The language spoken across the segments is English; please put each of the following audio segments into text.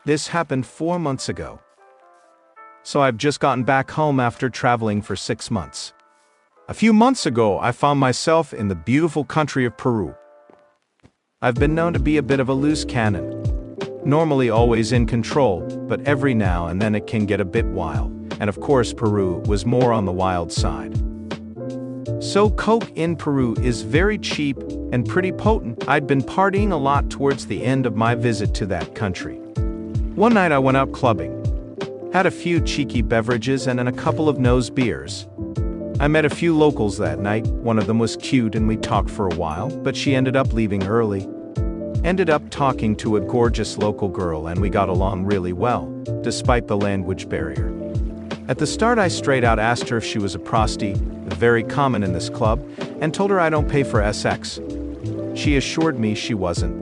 This happened 4 months ago. So I've just gotten back home after traveling for 6 months. A few months ago, I found myself in the beautiful country of Peru. I've been known to be a bit of a loose cannon. Normally always in control, but every now and then it can get a bit wild. And of course Peru was more on the wild side. So coke in Peru is very cheap and pretty potent. I'd been partying a lot towards the end of my visit to that country. One night I went out clubbing. Had a few cheeky beverages and then a couple of nose beers. I met a few locals that night. One of them was cute and we talked for a while, but she ended up leaving early. Ended up talking to a gorgeous local girl and we got along really well, despite the language barrier. At the start I straight out asked her if she was a prostie, very common in this club, and told her I don't pay for sex. She assured me she wasn't.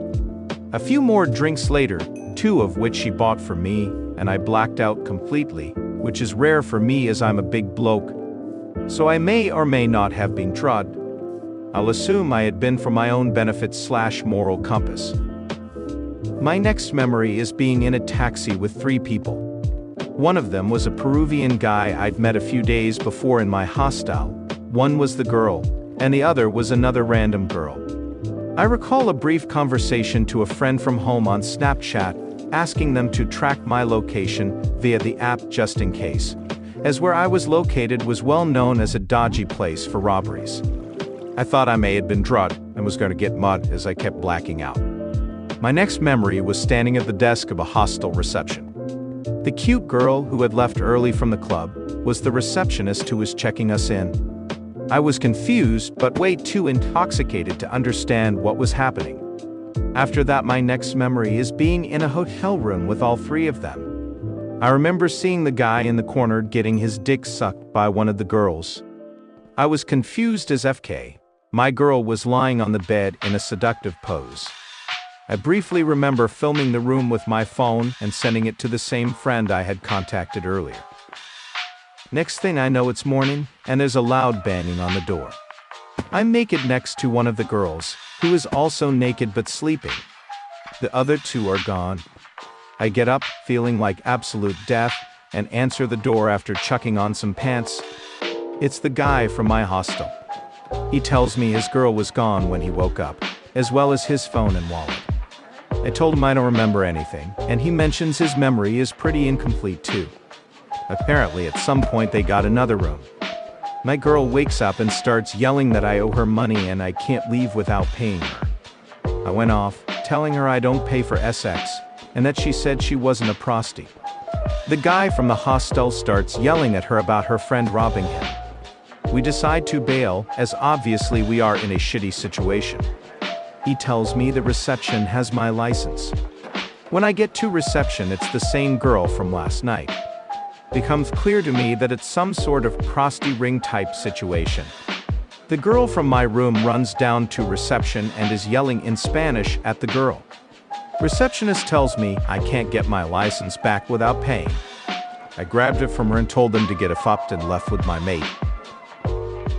A few more drinks later, 2 of which she bought for me, and I blacked out completely, which is rare for me as I'm a big bloke. So I may or may not have been drugged. I'll assume I had been for my own benefit/moral compass. My next memory is being in a taxi with 3 people. One of them was a Peruvian guy I'd met a few days before in my hostel, one was the girl, and the other was another random girl. I recall a brief conversation to a friend from home on Snapchat, asking them to track my location via the app just in case, as where I was located was well known as a dodgy place for robberies. I thought I may have been drugged and was going to get mud as I kept blacking out. My next memory was standing at the desk of a hostel reception. The cute girl who had left early from the club was the receptionist who was checking us in. I was confused but way too intoxicated to understand what was happening. After that, my next memory is being in a hotel room with all 3 of them. I remember seeing the guy in the corner getting his dick sucked by one of the girls. I was confused as FK. My girl was lying on the bed in a seductive pose. I briefly remember filming the room with my phone and sending it to the same friend I had contacted earlier. Next thing I know, it's morning, and there's a loud banging on the door. I'm naked next to one of the girls, who is also naked but sleeping. The other 2 are gone. I get up, feeling like absolute death, and answer the door after chucking on some pants. It's the guy from my hostel. He tells me his girl was gone when he woke up, as well as his phone and wallet. I told him I don't remember anything, and he mentions his memory is pretty incomplete too. Apparently at some point they got another room. My girl wakes up and starts yelling that I owe her money and I can't leave without paying her. I went off, telling her I don't pay for sex, and that she said she wasn't a prostie. The guy from the hostel starts yelling at her about her friend robbing him. We decide to bail, as obviously we are in a shitty situation. He tells me the reception has my license. When I get to reception, it's the same girl from last night. Becomes clear to me that it's some sort of prostie ring type situation. The girl from my room runs down to reception and is yelling in Spanish at the girl. Receptionist tells me I can't get my license back without paying. I grabbed it from her and told them to get it fucked and left with my mate.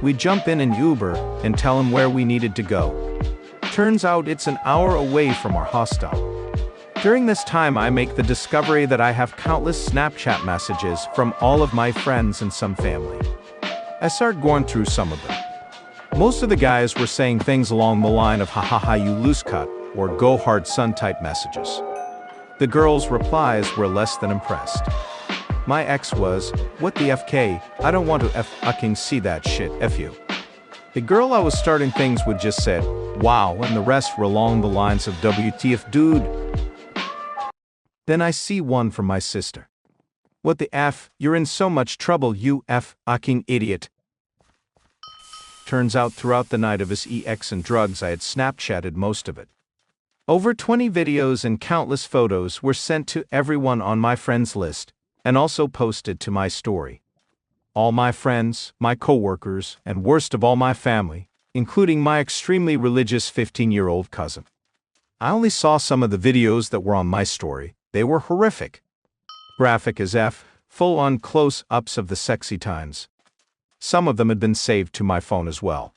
We jump in an Uber and tell him where we needed to go. Turns out it's an hour away from our hostel. During this time I make the discovery that I have countless Snapchat messages from all of my friends and some family. I start going through some of them. Most of the guys were saying things along the line of "ha ha ha you loose cut" or "go hard son" type messages. The girls' replies were less than impressed. My ex was, "What the FK, I don't want to fucking see that shit, F you." The girl I was starting things with just said, "Wow," and the rest were along the lines of "WTF dude." Then I see one from my sister. "What the F, you're in so much trouble you fucking idiot." Turns out throughout the night of his EX and drugs I had Snapchatted most of it. Over 20 videos and countless photos were sent to everyone on my friends list, and also posted to my story. All my friends, my coworkers, and worst of all my family, including my extremely religious 15-year-old cousin. I only saw some of the videos that were on my story. They were horrific. Graphic as F, full-on close-ups of the sexy times. Some of them had been saved to my phone as well.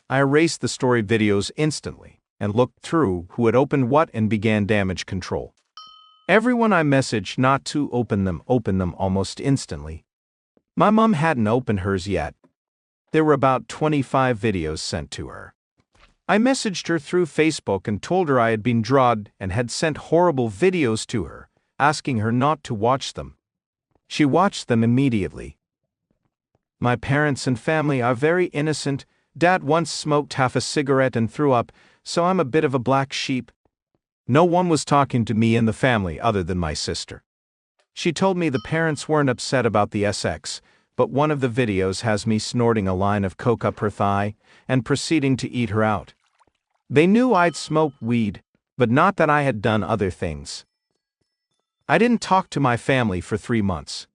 I erased the story videos instantly, and looked through who had opened what and began damage control. Everyone I messaged not to open them almost instantly. My mom hadn't opened hers yet. There were about 25 videos sent to her. I messaged her through Facebook and told her I had been drugged and had sent horrible videos to her, asking her not to watch them. She watched them immediately. My parents and family are very innocent. Dad once smoked half a cigarette and threw up, so I'm a bit of a black sheep. No one was talking to me in the family other than my sister. She told me the parents weren't upset about the SX, but one of the videos has me snorting a line of coke up her thigh and proceeding to eat her out. They knew I'd smoked weed, but not that I had done other things. I didn't talk to my family for 3 months.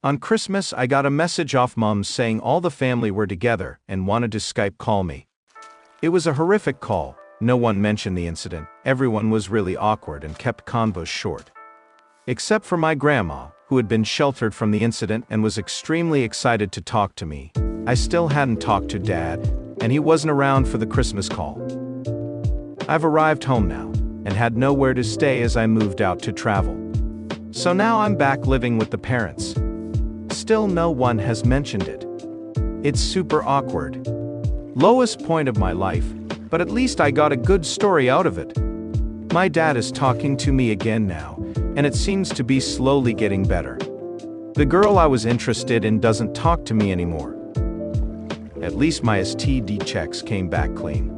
On Christmas, I got a message off Mom saying all the family were together and wanted to Skype call me. It was a horrific call. No one mentioned the incident. Everyone was really awkward and kept convos short. Except for my grandma, who had been sheltered from the incident and was extremely excited to talk to me. I still hadn't talked to Dad, and he wasn't around for the Christmas call. I've arrived home now, and had nowhere to stay as I moved out to travel. So now I'm back living with the parents. Still no one has mentioned it. It's super awkward. Lowest point of my life, but at least I got a good story out of it. My dad is talking to me again now, and it seems to be slowly getting better. The girl I was interested in doesn't talk to me anymore. At least my STD checks came back clean.